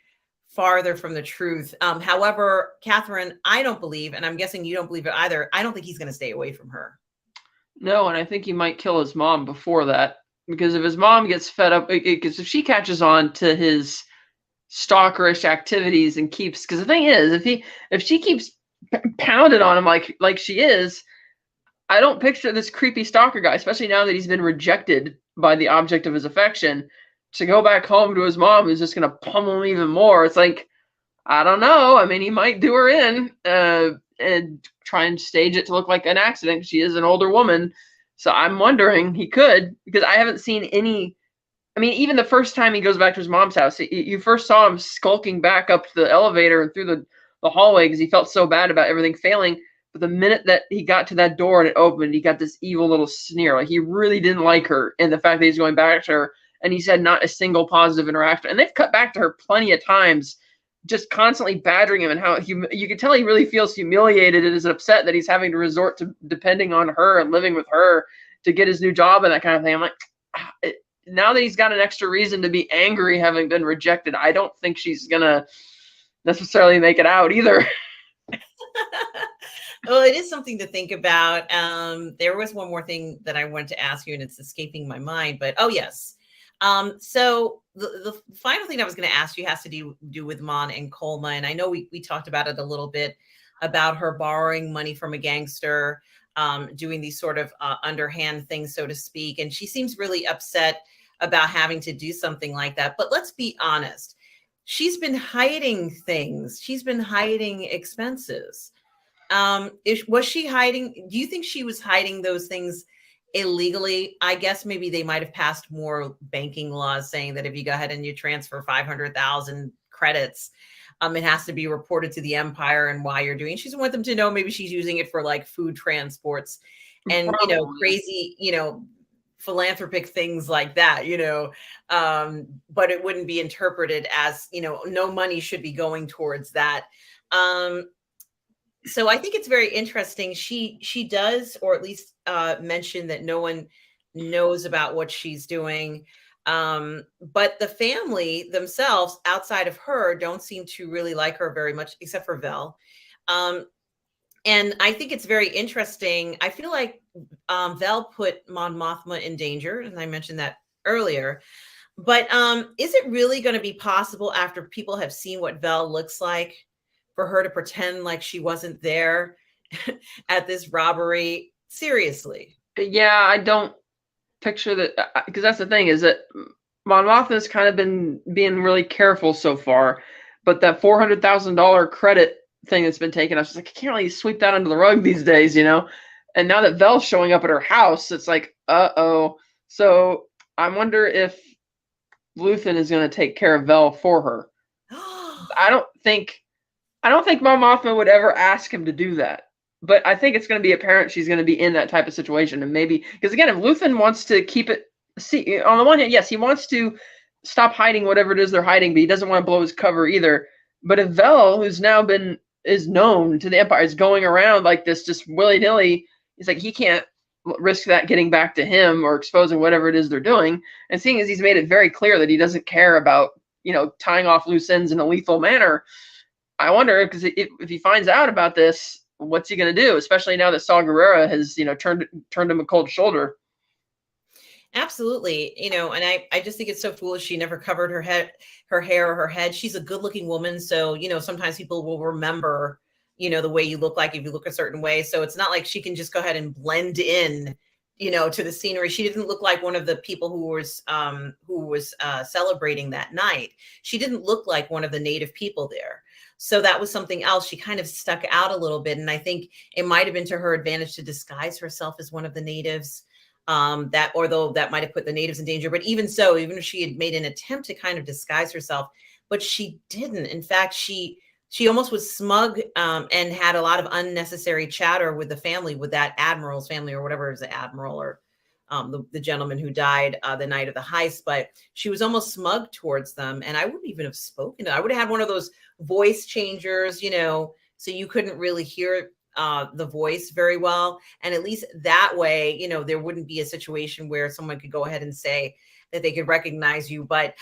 farther from the truth. However, Catherine, I don't believe, and I'm guessing you don't believe it either, I don't think he's going to stay away from her. No, and I think he might kill his mom before that, because if his mom gets fed up, because if she catches on to his stalkerish activities and keeps, because the thing is, if she keeps pounding on him like she is, I don't picture this creepy stalker guy, especially now that he's been rejected by the object of his affection, to go back home to his mom, who's just going to pummel him even more. It's like, I don't know. I mean, he might do her in and try and stage it to look like an accident. She is an older woman. So I'm wondering, he could, because I haven't seen any. I mean, even the first time he goes back to his mom's house, you first saw him skulking back up to the elevator and through the hallway because he felt so bad about everything failing. But the minute that he got to that door and it opened, he got this evil little sneer. Like, he really didn't like her, and the fact that he's going back to her. And he's had not a single positive interaction. And they've cut back to her plenty of times, just constantly badgering him, and how you can tell he really feels humiliated and is upset that he's having to resort to depending on her and living with her to get his new job and that kind of thing. I'm like, now that he's got an extra reason to be angry having been rejected, I don't think she's going to necessarily make it out either. Well, it is something to think about. There was one more thing that I wanted to ask you, and it's escaping my mind. But oh yes, so the final thing I was going to ask you has to do with Mon and Colma, and I know we talked about it a little bit about her borrowing money from a gangster, doing these sort of underhand things, so to speak, and she seems really upset about having to do something like that. But let's be honest, she's been hiding things. She's been hiding expenses. Was she hiding? Do you think she was hiding those things illegally? I guess maybe they might have passed more banking laws saying that if you go ahead and you transfer 500,000 credits, it has to be reported to the empire and why you're doing it. She doesn't want them to know maybe she's using it for like food transports and, Probably. crazy, philanthropic things like that, but it wouldn't be interpreted as, no money should be going towards that. Um, so I think it's very interesting. She does, or at least mention that no one knows about what she's doing. But the family themselves, outside of her, don't seem to really like her very much, except for Vel. Um, and I think it's very interesting. I feel like Vel put Mon Mothma in danger, and I mentioned that earlier. But is it really going to be possible after people have seen what Vel looks like for her to pretend like she wasn't there at this robbery? Seriously. Yeah, I don't picture that, because that's the thing, is that Mon Mothma's kind of been being really careful so far, but that $400,000 credit thing that's been taken, I was just like, I can't really sweep that under the rug these days, And now that Vel's showing up at her house, it's like, uh-oh. So I wonder if Luthen is going to take care of Vel for her. I don't think Mon Mothma would ever ask him to do that. But I think it's going to be apparent she's going to be in that type of situation. And maybe, because again, if Luthen wants to keep it, see, on the one hand, yes, he wants to stop hiding whatever it is they're hiding, but he doesn't want to blow his cover either. But if Vel, who's now is known to the Empire, is going around like this just willy-nilly, he's like, he can't risk that getting back to him or exposing whatever it is they're doing. And seeing as he's made it very clear that he doesn't care about, tying off loose ends in a lethal manner, I wonder, because if he finds out about this, what's he going to do? Especially now that Saw Gerrera has, turned him a cold shoulder. Absolutely. And I just think it's so foolish. She never covered her hair or her head. She's a good looking woman. So, sometimes people will remember, the way you look like if you look a certain way. So it's not like she can just go ahead and blend in, to the scenery. She didn't look like one of the people who was celebrating that night. She didn't look like one of the native people there. So that was something else. She kind of stuck out a little bit. And I think it might have been to her advantage to disguise herself as one of the natives. That, although that might have put the natives in danger, but even so, even if she had made an attempt to kind of disguise herself, but she didn't. In fact, she almost was smug, and had a lot of unnecessary chatter with the family, with that admiral's family or whatever, is the admiral or the gentleman who died the night of the heist. But she was almost smug towards them, and I wouldn't even have spoken. I would have had one of those voice changers, so you couldn't really hear the voice very well, and at least that way, there wouldn't be a situation where someone could go ahead and say that they could recognize you. But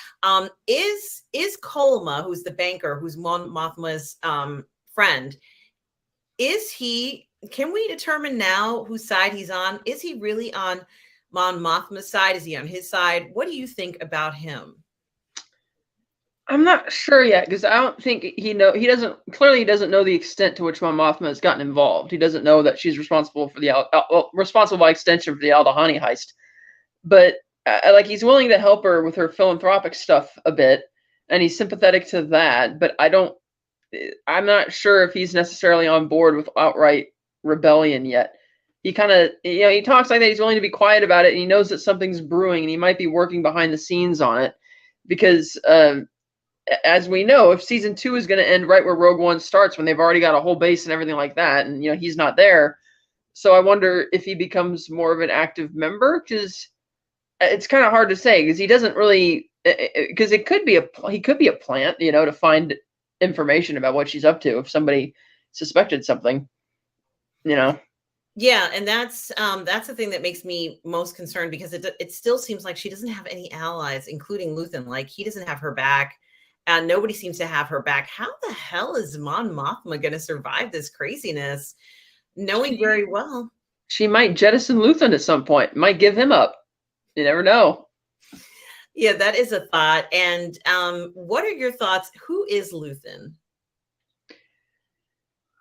is Colma, who's the banker, who's Mon Mothma's friend, can we determine now whose side he's on? Is he really on Mon Mothma's side? Is he on his side? What do you think about him? I'm not sure yet, because I don't think he doesn't know the extent to which Mon Mothma has gotten involved. He doesn't know that she's responsible for responsible by extension for the Aldahani heist. But like, he's willing to help her with her philanthropic stuff a bit, and he's sympathetic to that. But I'm not sure if he's necessarily on board with outright rebellion yet. He kind of, he talks like that. He's willing to be quiet about it, and he knows that something's brewing, and he might be working behind the scenes on it, because as we know, if season 2 is going to end right where Rogue One starts, when they've already got a whole base and everything like that, and he's not there, so I wonder if he becomes more of an active member, because it's kind of hard to say, because he doesn't really, because he could be a plant, to find information about what she's up to if somebody suspected something, Yeah, and that's the thing that makes me most concerned, because it still seems like she doesn't have any allies, including Luthen. Like, he doesn't have her back. Nobody seems to have her back. How the hell is Mon Mothma going to survive this craziness? knowing very well. She might jettison Luthen at some point. Might give him up. You never know. Yeah, that is a thought. And what are your thoughts? Who is Luthen?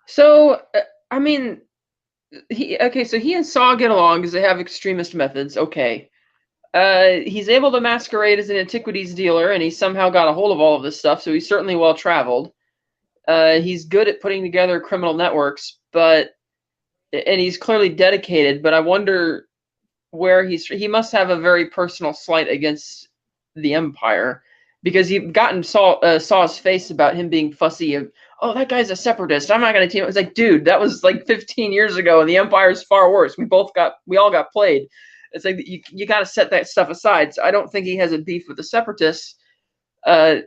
So, I mean, so he and Saw get along because they have extremist methods. Okay. He's able to masquerade as an antiquities dealer, and he somehow got a hold of all of this stuff, so he's certainly well traveled. He's good at putting together criminal networks, and he's clearly dedicated, but I wonder where he must have a very personal slight against the Empire, because he'd gotten Saw's face about him being fussy of, oh, that guy's a separatist, I'm not going to team up. It's like, dude, that was like 15 years ago, and the Empire's far worse. We all got played. It's like you got to set that stuff aside. So I don't think he has a beef with the separatists, but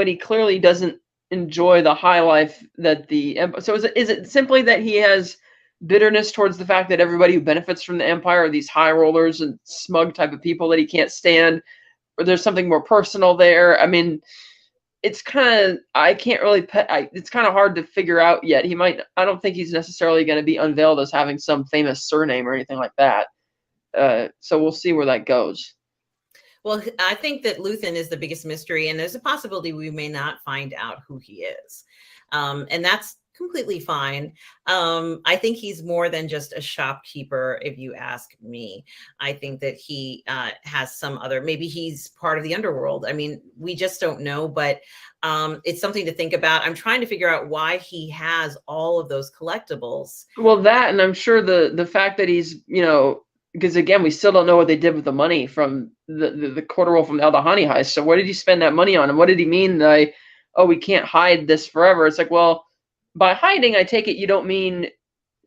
he clearly doesn't enjoy the high life that the Empire. So is it simply that he has bitterness towards the fact that everybody who benefits from the Empire are these high rollers and smug type of people that he can't stand, or there's something more personal there? I mean, it's kind of, I can't really it's kind of hard to figure out yet. I don't think he's necessarily going to be unveiled as having some famous surname or anything like that. So we'll see where that goes. Well, I think that Luthen is the biggest mystery, and there's a possibility we may not find out who he is. And that's completely fine. I think he's more than just a shopkeeper, if you ask me. I think that he has some other, maybe he's part of the underworld. I mean, we just don't know, but it's something to think about. I'm trying to figure out why he has all of those collectibles. Well, that, and I'm sure the fact that he's, because again, we still don't know what they did with the money from the quarter roll from the Aldahani heist. So what did he spend that money on? And what did he mean by, oh, we can't hide this forever? It's like, well, by hiding, I take it you don't mean,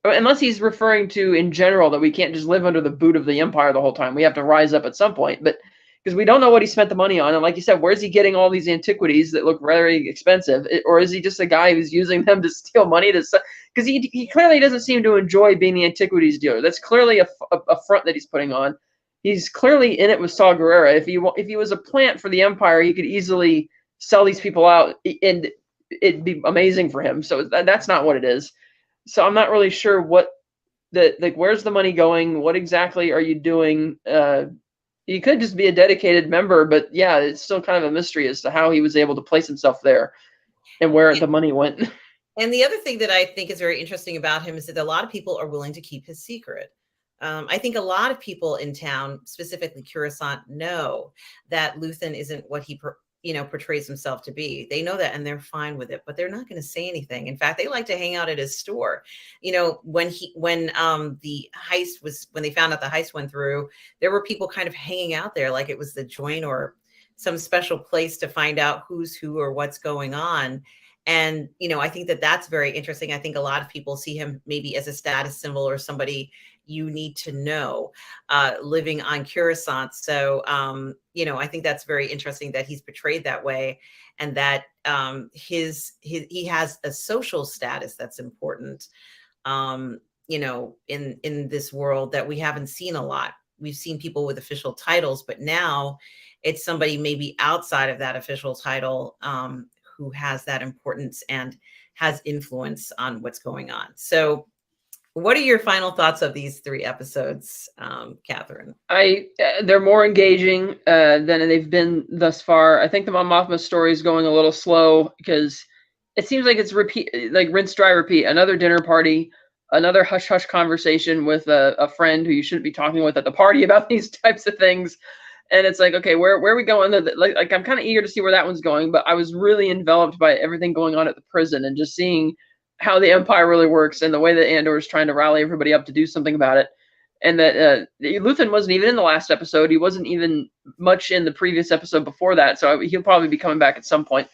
unless he's referring to in general that we can't just live under the boot of the Empire the whole time. We have to rise up at some point. But because we don't know what he spent the money on. And like you said, where's he getting all these antiquities that look very expensive? Or is he just a guy who's using them to steal money? Because he clearly doesn't seem to enjoy being the antiquities dealer. That's clearly a front that he's putting on. He's clearly in it with Saw Gerrera. If he was a plant for the Empire, he could easily sell these people out, and it'd be amazing for him. So that's not what it is. So I'm not really sure where's the money going? What exactly are you doing? He could just be a dedicated member, but yeah, it's still kind of a mystery as to how he was able to place himself there and where the money went. And the other thing that I think is very interesting about him is that a lot of people are willing to keep his secret. I think a lot of people in town, specifically Coruscant, know that Luthen isn't what he portrays himself to be. They know that, and they're fine with it, but they're not going to say anything. In fact, they like to hang out at his store. When the heist was, when they found out the heist went through, there were people kind of hanging out there like it was the joint or some special place to find out who's who or what's going on. And, I think that that's very interesting. I think a lot of people see him maybe as a status symbol or somebody you need to know living on Coruscant. So, I think that's very interesting that he's portrayed that way, and that he has a social status that's important, in this world that we haven't seen a lot. We've seen people with official titles, but now it's somebody maybe outside of that official title who has that importance and has influence on what's going on. So what are your final thoughts of these 3 episodes, Catherine? They're more engaging than they've been thus far. I think the Mon Mothma story is going a little slow because it seems like it's rinse, dry, repeat. Another dinner party, another hush-hush conversation with a friend who you shouldn't be talking with at the party about these types of things. And it's like, okay, where are we going? Like I'm kind of eager to see where that one's going, but I was really enveloped by everything going on at the prison and just seeing how the Empire really works and the way that Andor is trying to rally everybody up to do something about it. And that Luthen wasn't even in the last episode. He wasn't even much in the previous episode before that. So he'll probably be coming back at some point.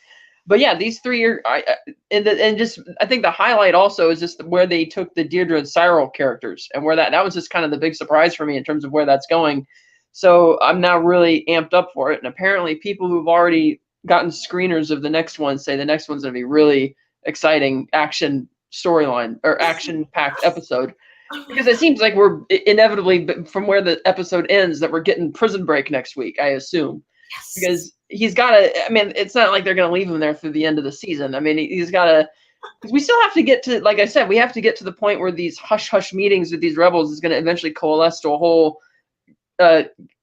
But yeah, these 3 are, I think the highlight also is just where they took the Deirdre and Cyril characters, and where that was just kind of the big surprise for me in terms of where that's going. So I'm now really amped up for it. And apparently people who've already gotten screeners of the next one say the next one's going to be really exciting action storyline or action-packed episode. Because it seems like we're inevitably, from where the episode ends, that we're getting Prison Break next week, I assume. Yes. Because he's got to, it's not like they're going to leave him there through the end of the season. He's got to because we still have to get to, like I said, we have to get to the point where these hush-hush meetings with these rebels is going to eventually coalesce to a whole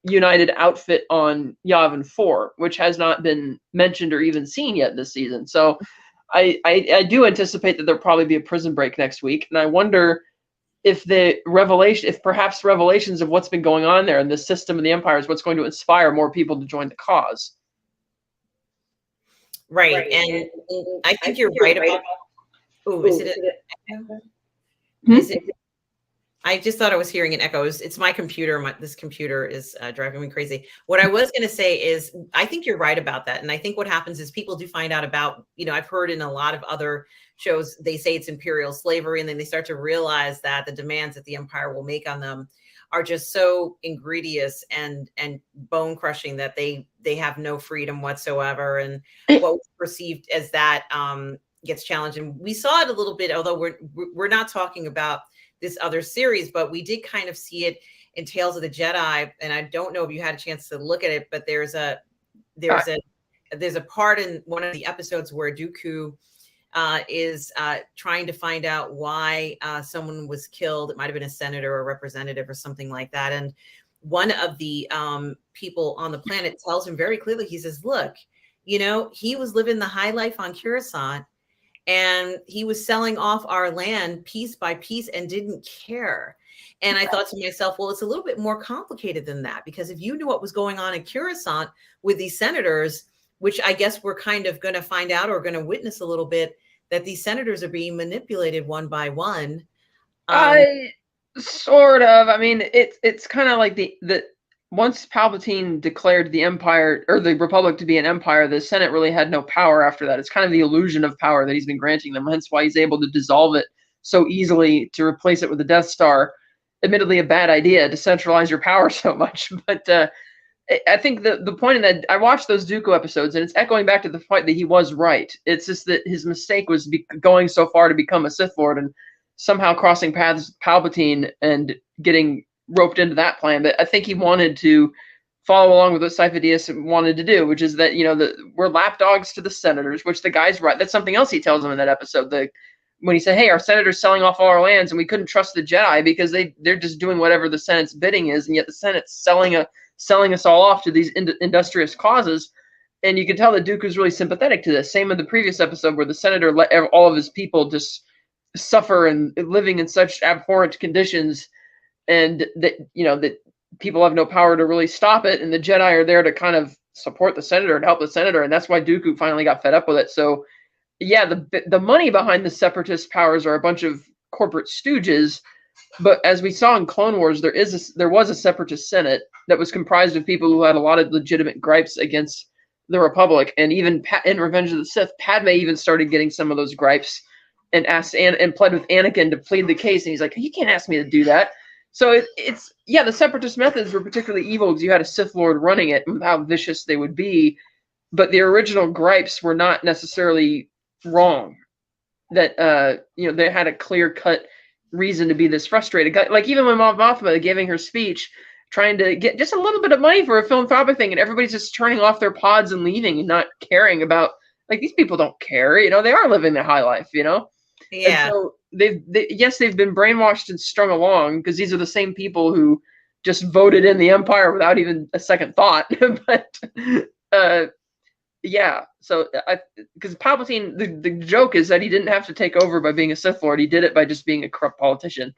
united outfit on Yavin 4, which has not been mentioned or even seen yet this season. So I do anticipate that there'll probably be a prison break next week, and I wonder if perhaps revelations of what's been going on there in the system of the Empire is what's going to inspire more people to join the cause. Right. And I think you're right about. Oh, is it an echo? Is it? I just thought I was hearing an echo. It's my computer. This computer is driving me crazy. What I was going to say is, I think you're right about that. And I think what happens is people do find out about, I've heard in a lot of other shows, they say it's imperial slavery, and then they start to realize that the demands that the Empire will make on them are just so egregious and bone crushing that they have no freedom whatsoever. And what was perceived as that gets challenged. And we saw it a little bit, although we're not talking about this other series, but we did kind of see it in Tales of the Jedi. And I don't know if you had a chance to look at it, but there's a part in one of the episodes where Dooku is trying to find out why someone was killed. It might have been a senator or a representative or something like that. And one of the people on the planet tells him very clearly, he says, look, he was living the high life on Coruscant, and he was selling off our land piece by piece and didn't care. And I thought to myself, well, it's a little bit more complicated than that, because if you knew what was going on in Coruscant with these senators, which I guess we're kind of going to find out or going to witness a little bit, that these senators are being manipulated one by one. Sort of. I mean, it's kind of like the once Palpatine declared the Empire or the Republic to be an empire, the Senate really had no power after that. It's kind of the illusion of power that he's been granting them, hence why he's able to dissolve it so easily to replace it with the Death Star. Admittedly, a bad idea to centralize your power so much, but I think the point in that, I watched those Dooku episodes, and it's echoing back to the point that he was right. It's just that his mistake was going so far to become a Sith Lord and somehow crossing paths with Palpatine and getting roped into that plan. But I think he wanted to follow along with what Sifo-Dyas wanted to do, which is that, we're lapdogs to the senators, which the guy's right. That's something else he tells them in that episode. When he said, hey, our senator's selling off all our lands, and we couldn't trust the Jedi because they're just doing whatever the Senate's bidding is, and yet the Senate's selling us all off to these industrious causes. And you can tell that Dooku's really sympathetic to this. Same in the previous episode where the senator let all of his people just suffer and living in such abhorrent conditions, and that people have no power to really stop it, and the Jedi are there to kind of support the senator and help the senator, and that's why Dooku finally got fed up with it. So yeah, the money behind the separatist powers are a bunch of corporate stooges, but as we saw in Clone Wars, there was a separatist Senate that was comprised of people who had a lot of legitimate gripes against the Republic, and even in Revenge of the Sith, Padme even started getting some of those gripes and asked and pled with Anakin to plead the case, and he's like, you can't ask me to do that. So it's the separatist methods were particularly evil because you had a Sith Lord running it, and how vicious they would be, but the original gripes were not necessarily wrong. That they had a clear-cut reason to be this frustrated. Like even when Mon Mothma giving her speech, trying to get just a little bit of money for a philanthropic thing, and everybody's just turning off their pods and leaving and not caring about, like, these people don't care, they are living their high life, Yeah. And so they've been brainwashed and strung along because these are the same people who just voted in the Empire without even a second thought. But yeah, so because Palpatine, the joke is that he didn't have to take over by being a Sith Lord. He did it by just being a corrupt politician.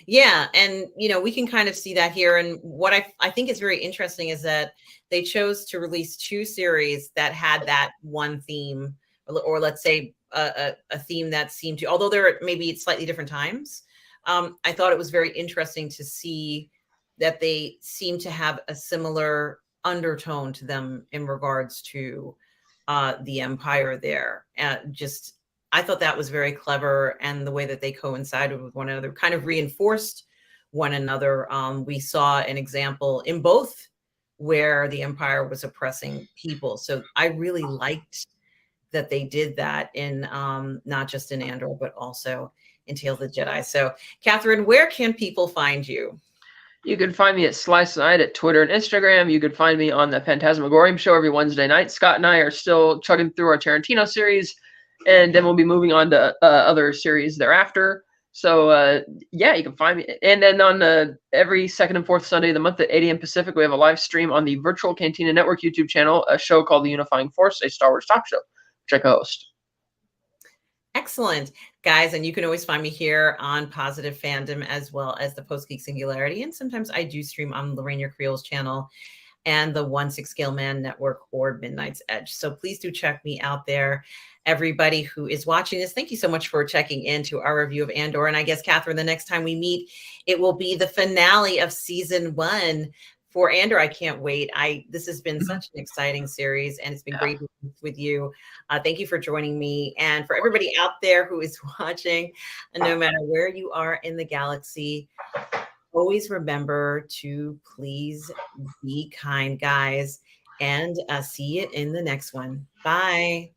Yeah, and we can kind of see that here. And what I think is very interesting is that they chose to release two series that had that one theme, or let's say a theme that seemed to, although they're maybe at slightly different times. I thought it was very interesting to see that they seem to have a similar undertone to them in regards to the Empire there. I thought that was very clever, and the way that they coincided with one another kind of reinforced one another. We saw an example in both where the Empire was oppressing people. So I really liked that they did that in not just in Andor, but also in Tales of the Jedi. So Catherine, where can people find you? You can find me at Slice Night at Twitter and Instagram. You can find me on the Phantasmagorium show every Wednesday night. Scott and I are still chugging through our Tarantino series. and then we'll be moving on to other series thereafter. So yeah, you can find me. And then on every second and fourth Sunday of the month at 8 a.m. Pacific, we have a live stream on the Virtual Cantina Network YouTube channel, a show called The Unifying Force, a Star Wars talk show, which I co-host. Excellent, guys. And you can always find me here on Positive Fandom as well as the Post Geek Singularity. And sometimes I do stream on the Rainier Creole's channel and the 1/6 Scale Man Network or Midnight's Edge. So please do check me out there. Everybody who is watching this, thank you so much for checking into our review of Andor. And I guess, Catherine, the next time we meet, it will be the finale of season 1 for Andor. I can't wait. This has been such an exciting series, and it's been great with you. Thank you for joining me. And for everybody out there who is watching, no matter where you are in the galaxy, always remember to please be kind, guys, and see you in the next one. Bye.